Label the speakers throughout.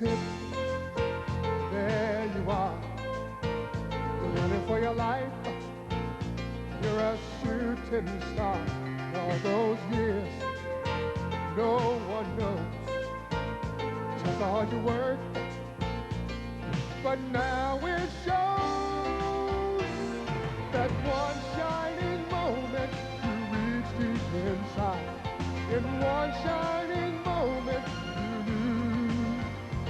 Speaker 1: tip. There you are. You're running for your life. You're a shooting star. All those years, no one knows just all your work. But now it shows that one shining moment you reached deep inside. In one shining moment you knew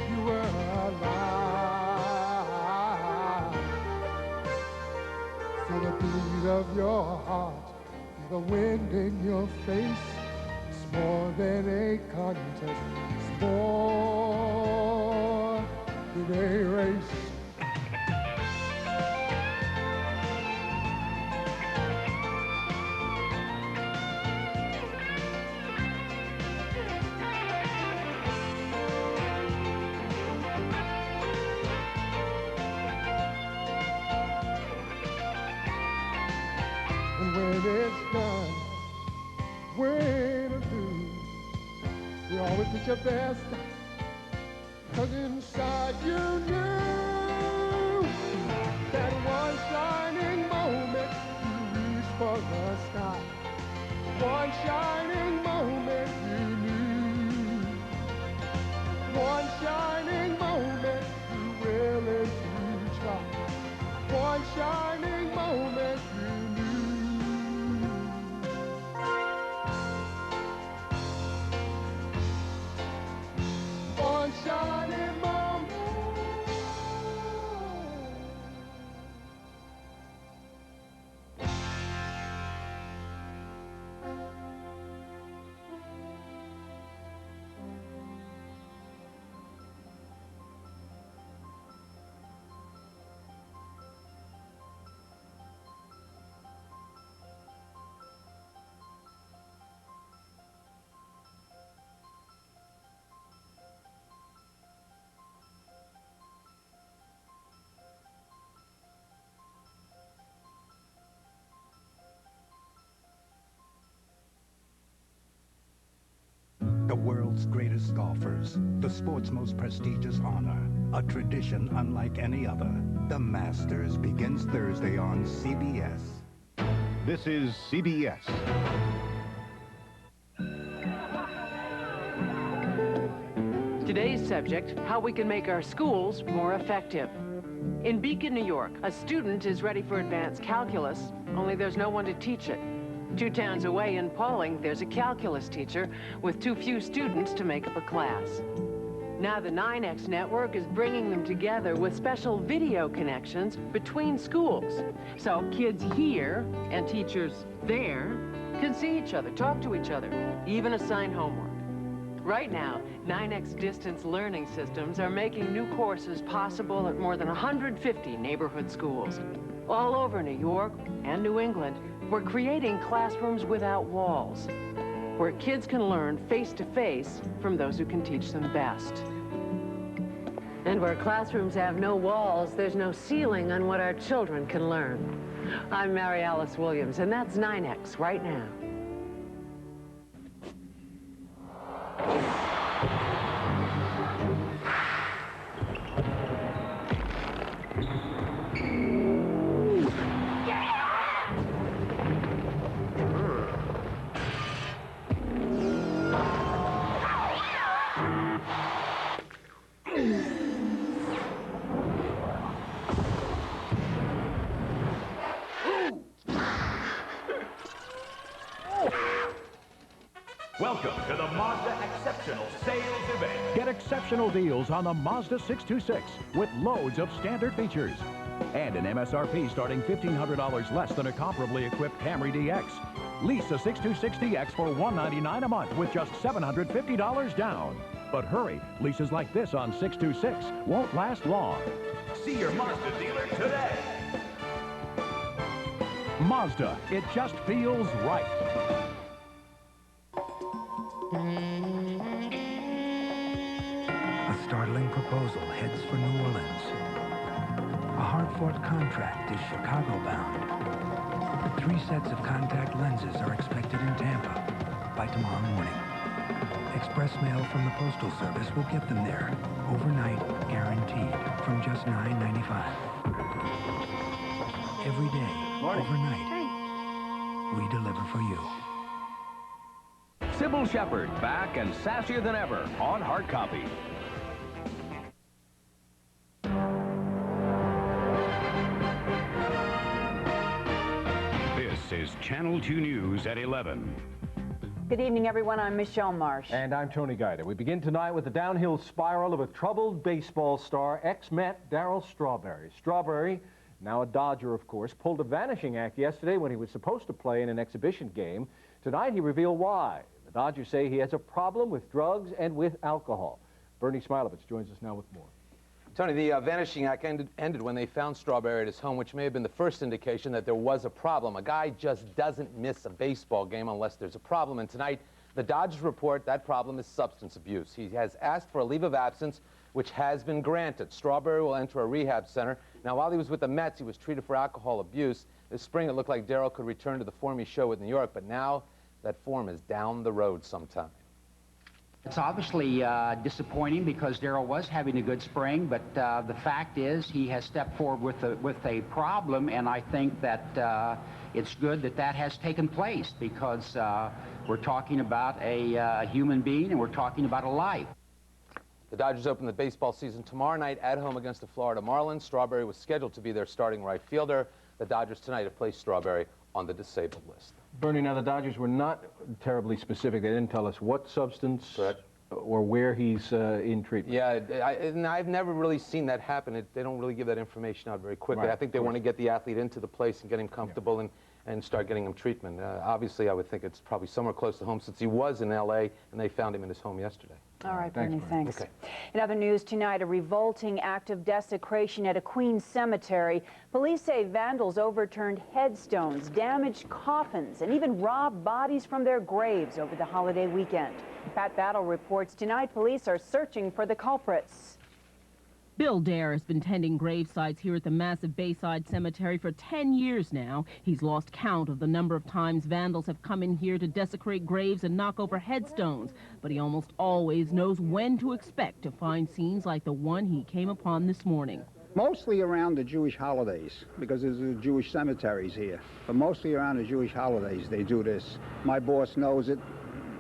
Speaker 1: you were alive. Feel the beat of your heart, feel the wind in your face. It's more than a contest, it's more than a race. And when it's done, win or lose, you always did your best. 'Cause inside you knew that one shining moment you reached for the sky. One shining moment you knew. One shining moment you willing to try. One shining moment you knew. One shining moment.
Speaker 2: The world's greatest golfers, the sport's most prestigious honor, a tradition unlike any other. The Masters begins Thursday on CBS.
Speaker 3: This is CBS.
Speaker 4: Today's subject, how we can make our schools more effective. In Beacon, New York, a student is ready for advanced calculus, only there's no one to teach it. 2 towns away in Pauling, there's a calculus teacher with too few students to make up a class. Now the 9X network is bringing them together with special video connections between schools. So kids here and teachers there can see each other, talk to each other, even assign homework. Right now, 9X distance learning systems are making new courses possible at more than 150 neighborhood schools. All over New York and New England, we're creating classrooms without walls, where kids can learn face-to-face from those who can teach them best. And where classrooms have no walls, there's no ceiling on what our children can learn. I'm Mary Alice Williams, and that's 9X right now.
Speaker 5: Welcome to the Mazda Exceptional Sales Event.
Speaker 6: Get exceptional deals on the Mazda 626 with loads of standard features. And an MSRP starting $1,500 less than a comparably equipped Camry DX. Lease a 626DX for $199 a month with just $750 down. But hurry, leases like this on 626 won't last long.
Speaker 5: See your Mazda dealer today.
Speaker 6: Mazda, it just feels right.
Speaker 7: A startling proposal heads for New Orleans. A hard-fought contract is Chicago-bound. 3 sets of contact lenses are expected in Tampa by tomorrow morning. Express mail from the Postal Service will get them there overnight guaranteed from just $9.95. Every day, overnight, we deliver for you.
Speaker 6: Sybil Shepherd, back and sassier than ever on hard copy.
Speaker 3: This is Channel 2 News at 11.
Speaker 8: Good evening, everyone. I'm Michelle Marsh.
Speaker 9: And I'm Tony Guida. We begin tonight with the downhill spiral of a troubled baseball star, ex-Met Daryl Strawberry. Strawberry, now a Dodger, of course, pulled a vanishing act yesterday when he was supposed to play in an exhibition game. Tonight, he revealed why. The Dodgers say he has a problem with drugs and with alcohol. Bernie Smilovitz joins us now with more.
Speaker 10: Tony, the vanishing act ended when they found Strawberry at his home, which may have been the first indication that there was a problem. A guy just doesn't miss a baseball game unless there's a problem. And tonight, the Dodgers report that problem is substance abuse. He has asked for a leave of absence, which has been granted. Strawberry will enter a rehab center. Now, while he was with the Mets, he was treated for alcohol abuse. This spring, it looked like Daryl could return to the form he showed with New York, but now that form is down the road sometime.
Speaker 11: It's obviously disappointing because Daryl was having a good spring, but the fact is he has stepped forward with a problem, and I think that it's good that that has taken place because we're talking about a human being and we're talking about a life.
Speaker 10: The Dodgers open the baseball season tomorrow night at home against the Florida Marlins. Strawberry was scheduled to be their starting right fielder. The Dodgers tonight have placed Strawberry on the disabled list.
Speaker 9: Bernie, now the Dodgers were not terribly specific. They didn't tell us what substance or where he's in treatment.
Speaker 10: Yeah, I've never really seen that happen. They don't really give that information out very quickly.
Speaker 9: Right,
Speaker 10: I think they want to get the athlete into the place and get him comfortable and start getting him treatment. Obviously, I would think it's probably somewhere close to home since he was in L.A. and they found him in his home yesterday.
Speaker 8: All right, Bernie, thanks.
Speaker 10: Okay.
Speaker 8: In other news tonight, a revolting act of desecration at a Queens cemetery. Police say vandals overturned headstones, damaged coffins, and even robbed bodies from their graves over the holiday weekend. Pat Battle reports tonight police are searching for the culprits.
Speaker 12: Bill Dare has been tending grave sites here at the massive Bayside Cemetery for 10 years now. He's lost count of the number of times vandals have come in here to desecrate graves and knock over headstones, but he almost always knows when to expect to find scenes like the one he came upon this morning.
Speaker 13: Mostly around the Jewish holidays, because there's Jewish cemeteries here, but mostly around the Jewish holidays they do this. My boss knows it.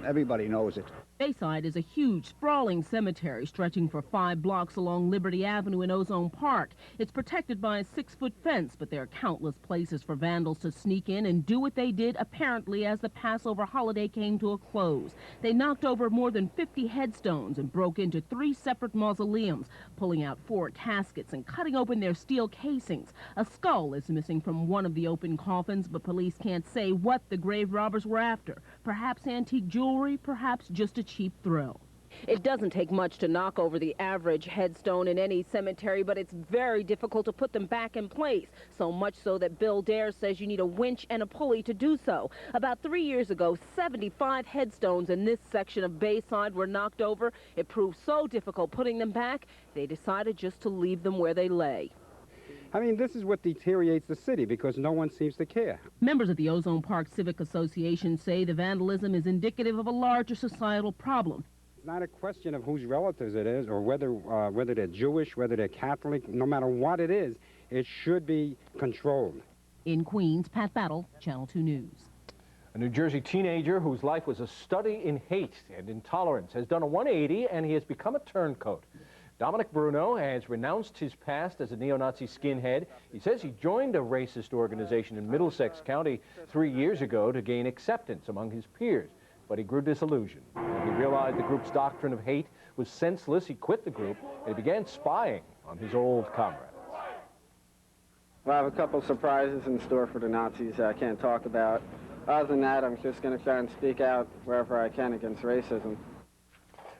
Speaker 13: Everybody knows it.
Speaker 12: Bayside is a huge, sprawling cemetery stretching for 5 blocks along Liberty Avenue in Ozone Park. It's protected by a 6-foot fence, but there are countless places for vandals to sneak in and do what they did, apparently, as the Passover holiday came to a close. They knocked over more than 50 headstones and broke into 3 separate mausoleums, pulling out 4 caskets and cutting open their steel casings. A skull is missing from one of the open coffins, but police can't say what the grave robbers were after. Perhaps antique jewelry, perhaps just a cheap thrill. It doesn't take much to knock over the average headstone in any cemetery, but it's very difficult to put them back in place. So much so that Bill Dare says you need a winch and a pulley to do so. About 3 years ago, 75 headstones in this section of Bayside were knocked over. It proved so difficult putting them back, they decided just to leave them where they lay.
Speaker 14: I mean, this is what deteriorates the city because no one seems to care. Members
Speaker 12: of the Ozone Park Civic Association say the vandalism is indicative of a larger societal problem.
Speaker 14: It's not a question of whose relatives it is or whether they're Jewish, whether they're Catholic. No matter what it is, it should be controlled.
Speaker 12: In Queens, Pat Battle, Channel 2 News.
Speaker 9: A New Jersey teenager whose life was a study in hate and intolerance has done a 180 and he has become a turncoat. Dominic Bruno has renounced his past as a neo-Nazi skinhead. He says he joined a racist organization in Middlesex County 3 years ago to gain acceptance among his peers, but he grew disillusioned. When he realized the group's doctrine of hate was senseless, he quit the group and he began spying on his old comrades.
Speaker 15: Well, I have a couple surprises in store for the Nazis that I can't talk about. Other than that, I'm just going to try and speak out wherever I can against racism.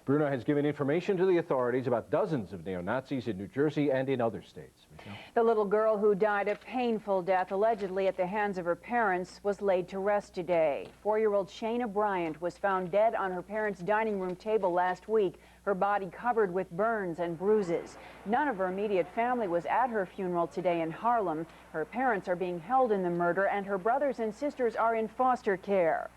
Speaker 9: Bruno has given information to the authorities about dozens of neo-Nazis in New Jersey and in other states. Michelle?
Speaker 8: The little girl who died a painful death, allegedly at the hands of her parents, was laid to rest today. 4-year-old Shayna Bryant was found dead on her parents' dining room table last week, her body covered with burns and bruises. None of her immediate family was at her funeral today in Harlem. Her parents are being held in the murder, and her brothers and sisters are in foster care.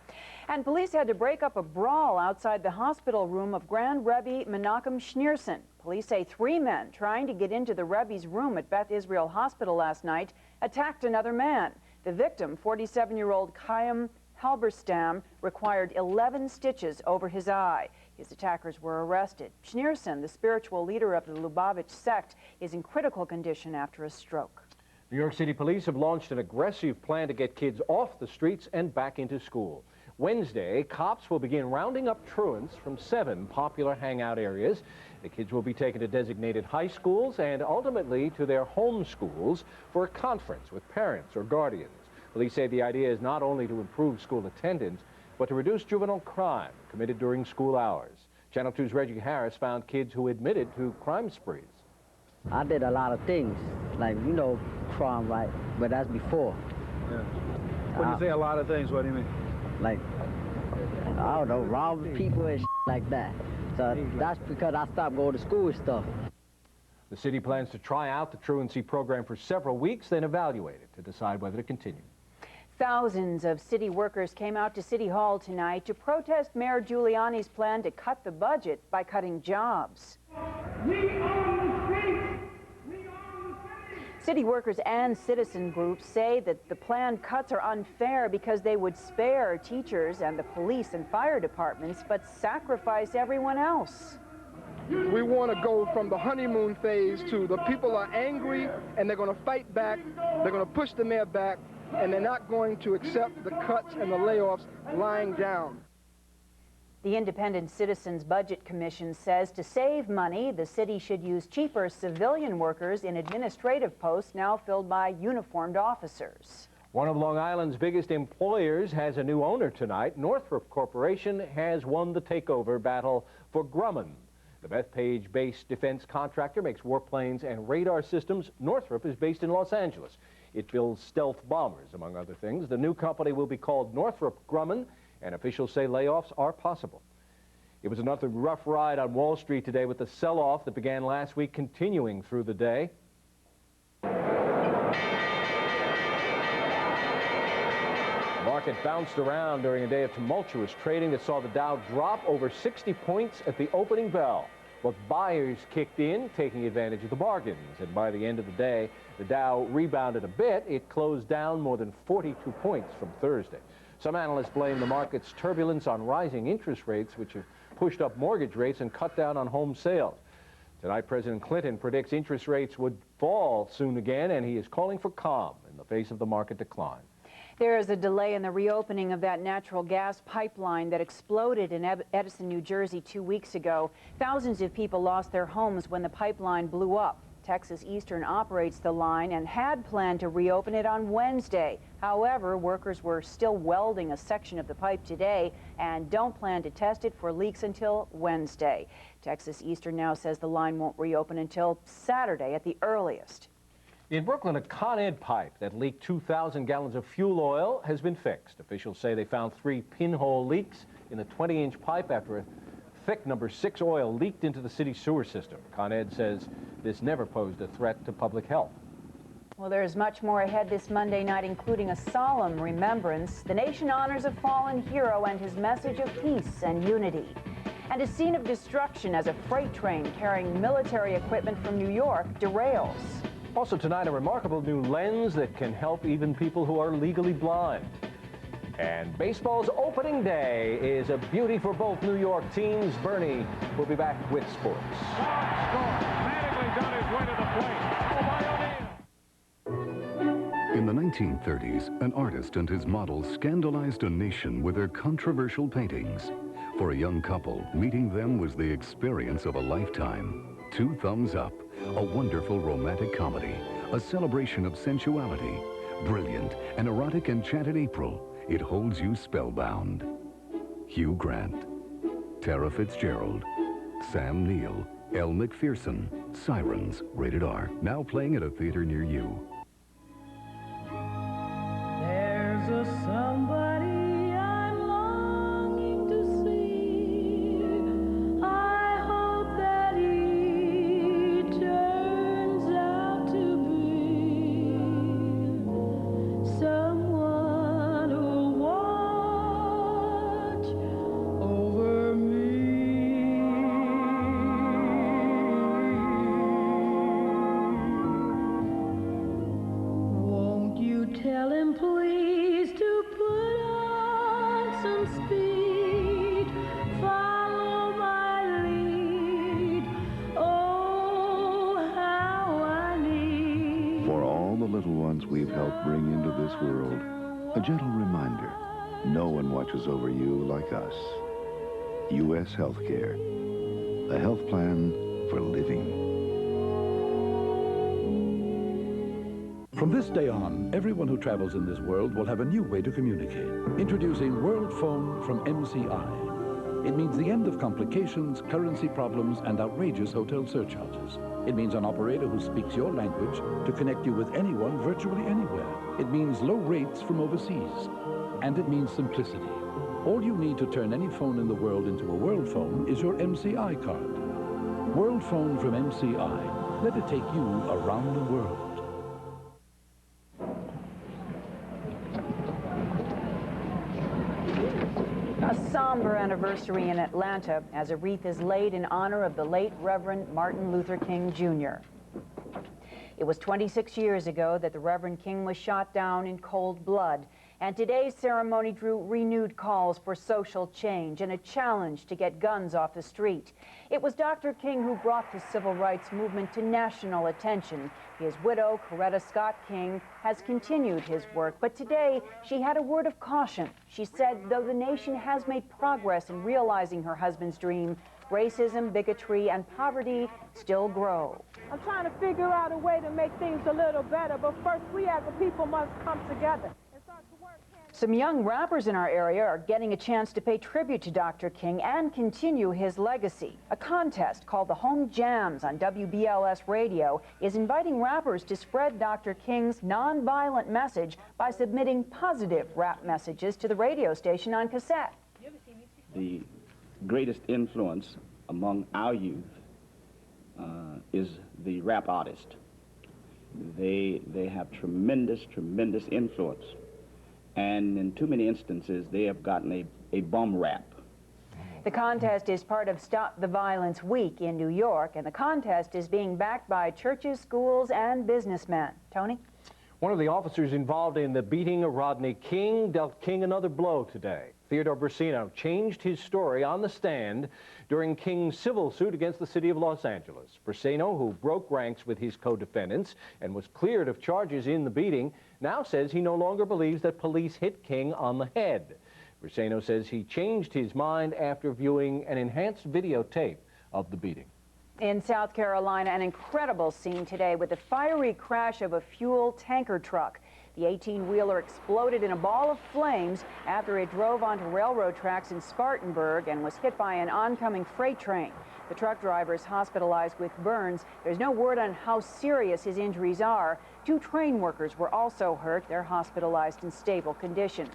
Speaker 8: And police had to break up a brawl outside the hospital room of Grand Rebbe Menachem Schneerson. Police say 3 men trying to get into the Rebbe's room at Beth Israel Hospital last night attacked another man. The victim, 47-year-old Chaim Halberstam, required 11 stitches over his eye. His attackers were arrested. Schneerson, the spiritual leader of the Lubavitch sect, is in critical condition after a stroke.
Speaker 9: New York City police have launched an aggressive plan to get kids off the streets and back into school. Wednesday, cops will begin rounding up truants from 7 popular hangout areas. The kids will be taken to designated high schools and ultimately to their home schools for a conference with parents or guardians. Police say the idea is not only to improve school attendance, but to reduce juvenile crime committed during school hours. Channel 2's Reggie Harris found kids who admitted to crime sprees.
Speaker 16: I did a lot of things, like, you know, crime, right? But that's before.
Speaker 17: Yeah. When you say a lot of things, what do you mean?
Speaker 16: Like, I don't know, rob people and like that. So that's because I stopped going to school and stuff.
Speaker 9: The city plans to try out the truancy program for several weeks, then evaluate it to decide whether to continue.
Speaker 8: Thousands of city workers came out to City Hall tonight to protest Mayor Giuliani's plan to cut the budget by cutting jobs. City workers and citizen groups say that the planned cuts are unfair because they would spare teachers and the police and fire departments, but sacrifice everyone else.
Speaker 18: We want to go from the honeymoon phase to the people are angry and they're going to fight back, they're going to push the mayor back, and they're not going to accept the cuts and the layoffs lying down.
Speaker 8: The Independent Citizens Budget Commission says to save money, the city should use cheaper civilian workers in administrative posts now filled by uniformed officers.
Speaker 9: One of Long Island's biggest employers has a new owner tonight. Northrop Corporation has won the takeover battle for Grumman. The Bethpage-based defense contractor makes warplanes and radar systems. Northrop is based in Los Angeles. It builds stealth bombers, among other things. The new company will be called Northrop Grumman, and officials say layoffs are possible. It was another rough ride on Wall Street today with the sell-off that began last week continuing through the day. The market bounced around during a day of tumultuous trading that saw the Dow drop over 60 points at the opening bell. But buyers kicked in, taking advantage of the bargains. And by the end of the day, the Dow rebounded a bit. It closed down more than 42 points from Thursday. Some analysts blame the market's turbulence on rising interest rates, which have pushed up mortgage rates and cut down on home sales. Tonight, President Clinton predicts interest rates would fall soon again, and he is calling for calm in the face of the market decline.
Speaker 8: There is a delay in the reopening of that natural gas pipeline that exploded in Edison, New Jersey 2 weeks ago. Thousands of people lost their homes when the pipeline blew up. Texas Eastern operates the line and had planned to reopen it on Wednesday. However, workers were still welding a section of the pipe today and don't plan to test it for leaks until Wednesday. Texas Eastern now says the line won't reopen until Saturday at the earliest.
Speaker 9: In Brooklyn, a Con Ed pipe that leaked 2,000 gallons of fuel oil has been fixed. Officials say they found 3 pinhole leaks in the 20-inch pipe after a thick number 6 oil leaked into the city sewer system. Con Ed says this never posed a threat to public health.
Speaker 8: Well, there's much more ahead this Monday night, including a solemn remembrance. The nation honors a fallen hero and his message of peace and unity. And a scene of destruction as a freight train carrying military equipment from New York derails.
Speaker 9: Also tonight, a remarkable new lens that can help even people who are legally blind. And baseball's opening day is a beauty for both New York teams. Bernie will be back with sports.
Speaker 19: In the 1930s, an artist and his model scandalized a nation with their controversial paintings. For a young couple, meeting them was the experience of a lifetime. Two Thumbs Up, a wonderful romantic comedy, a celebration of sensuality. Brilliant, an erotic enchanted April. It holds you spellbound. Hugh Grant, Tara Fitzgerald, Sam Neill, Elle McPherson, Sirens, rated R. Now playing at a theater near you.
Speaker 20: There's a somebody I'm longing to see. I hope that he turns out to be someone who'll watch over me.
Speaker 21: the little ones we've helped bring into this world, a gentle reminder, no one watches over you like us. U.S. Healthcare, a health plan for living.
Speaker 6: From this day on, everyone who travels in this world will have a new way to communicate. Introducing World Phone from MCI. It means the end of complications, currency problems, and outrageous hotel surcharges. It means an operator who speaks your language to connect you with anyone virtually anywhere. It means low rates from overseas. And it means simplicity. All you need to turn any phone in the world into a World Phone is your MCI card. World Phone from MCI. Let it take you around the world.
Speaker 8: A somber anniversary in Atlanta as a wreath is laid in honor of the late Reverend Martin Luther King, Jr. It was 26 years ago that the Reverend King was shot down in cold blood, and today's ceremony drew renewed calls for social change and a challenge to get guns off the street. It was Dr. King who brought the civil rights movement to national attention. His widow, Coretta Scott King, has continued his work, but today she had a word of caution. She said, though the nation has made progress in realizing her husband's dream, racism, bigotry, and poverty still grow.
Speaker 22: I'm trying to figure out a way to make things a little better, but first we as a people must come together.
Speaker 8: Some young rappers in our area are getting a chance to pay tribute to Dr. King and continue his legacy. A contest called the Home Jams on WBLS Radio is inviting rappers to spread Dr. King's nonviolent message by submitting positive rap messages to the radio station on cassette.
Speaker 23: The greatest influence among our youth is the rap artist. They have tremendous influence. And in too many instances, they have gotten a bum rap.
Speaker 8: The contest is part of Stop the Violence Week in New York, and the contest is being backed by churches, schools, and businessmen. Tony?
Speaker 9: One of the officers involved in the beating of Rodney King dealt King another blow today. Theodore Brasino changed his story on the stand during King's civil suit against the city of Los Angeles. Brasino, who broke ranks with his co-defendants and was cleared of charges in the beating, now says he no longer believes that police hit King on the head. Brasino says he changed his mind after viewing an enhanced videotape of the beating.
Speaker 8: In South Carolina, an incredible scene today with the fiery crash of a fuel tanker truck. The 18-wheeler exploded in a ball of flames after it drove onto railroad tracks in Spartanburg and was hit by an oncoming freight train. The truck driver is hospitalized with burns. There's no word on how serious his injuries are. 2 train workers were also hurt. They're hospitalized in stable condition.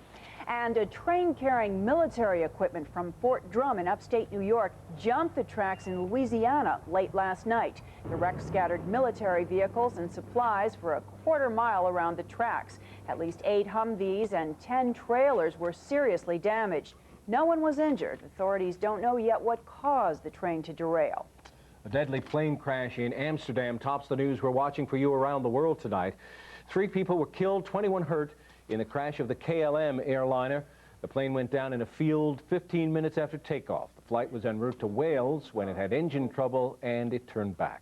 Speaker 8: And a train carrying military equipment from Fort Drum in upstate New York jumped the tracks in Louisiana late last night. The wreck scattered military vehicles and supplies for a quarter-mile around the tracks. At least 8 Humvees and 10 trailers were seriously damaged. No one was injured. Authorities don't know yet what caused the train to derail.
Speaker 9: A deadly plane crash in Amsterdam tops the news we're watching for you around the world tonight. 3 people were killed, 21 hurt in the crash of the KLM airliner. The plane went down in a field 15 minutes after takeoff. The flight was en route to Wales when it had engine trouble and it turned back.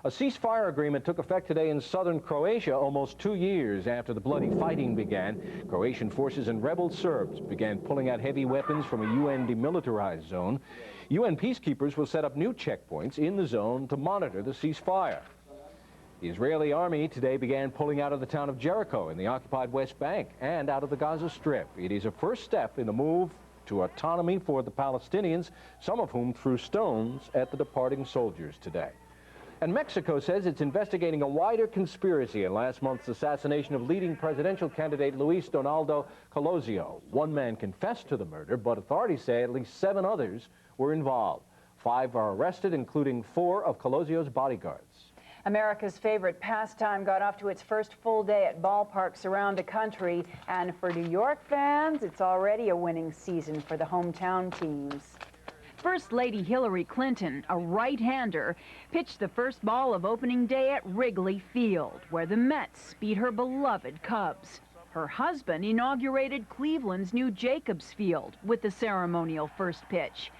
Speaker 9: A ceasefire agreement took effect today in southern Croatia almost 2 years after the bloody fighting began. Croatian forces and rebel Serbs began pulling out heavy weapons from a UN demilitarized zone. UN peacekeepers will set up new checkpoints in the zone to monitor the ceasefire. The Israeli army today began pulling out of the town of Jericho in the occupied West Bank and out of the Gaza Strip. It is a first step in the move to autonomy for the Palestinians, some of whom threw stones at the departing soldiers today. And Mexico says it's investigating a wider conspiracy in last month's assassination of leading presidential candidate Luis Donaldo Colosio. 1 man confessed to the murder, but authorities say at least 7 others were involved. 5 are arrested, including 4 of Colosio's bodyguards.
Speaker 8: America's favorite pastime got off to its first full day at ballparks around the country. And for New York fans, it's already a winning season for the hometown teams.
Speaker 24: First Lady Hillary Clinton, a right-hander, pitched the first ball of opening day at Wrigley Field, where the Mets beat her beloved Cubs. Her husband inaugurated Cleveland's new Jacobs Field with the ceremonial first pitch.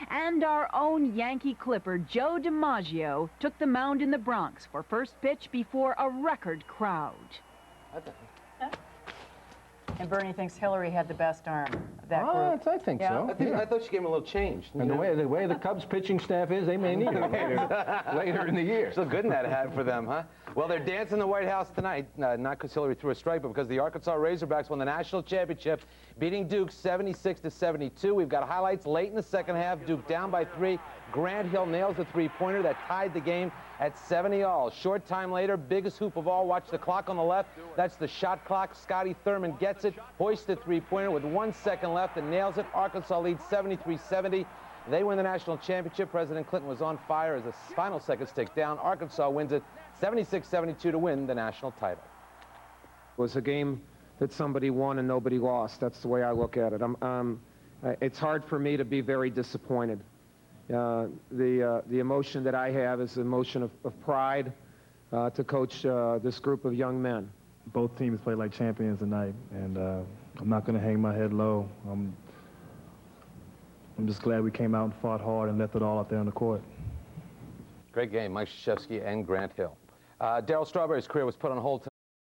Speaker 24: And our own Yankee Clipper, Joe DiMaggio, took the mound in the Bronx for first pitch before a record crowd.
Speaker 8: And Bernie thinks Hillary had the best arm of that group.
Speaker 9: I think so.
Speaker 10: I thought she gave him a little change.
Speaker 9: And the way the Cubs pitching staff is, they may need it later in the year.
Speaker 10: Still good in that hat for them, huh? Well, they're dancing in the White House tonight, not because Hillary threw a strike, but because the Arkansas Razorbacks won the national championship, beating Duke 76-72. We've got highlights late in the second half. Duke down by 3. Grant Hill nails the three-pointer that tied the game at 70-all. Short time later, biggest hoop of all. Watch the clock on the left. That's the shot clock. Scotty Thurman gets it, hoists the three-pointer with 1 second left and nails it. Arkansas leads 73-70. They win the national championship. President Clinton was on fire as the final seconds tick down. Arkansas wins it 76-72 to win the national title.
Speaker 1: It was a game that somebody won and nobody lost. That's the way I look at it. It's hard for me to be very disappointed. The emotion that I have is the emotion of pride to coach this group of young men.
Speaker 17: Both teams played like champions tonight, and I'm not going to hang my head low. I'm just glad we came out and fought hard and left it all out there on the court.
Speaker 10: Great game, Mike Krzyzewski and Grant Hill. Daryl Strawberry's career was put on hold tonight.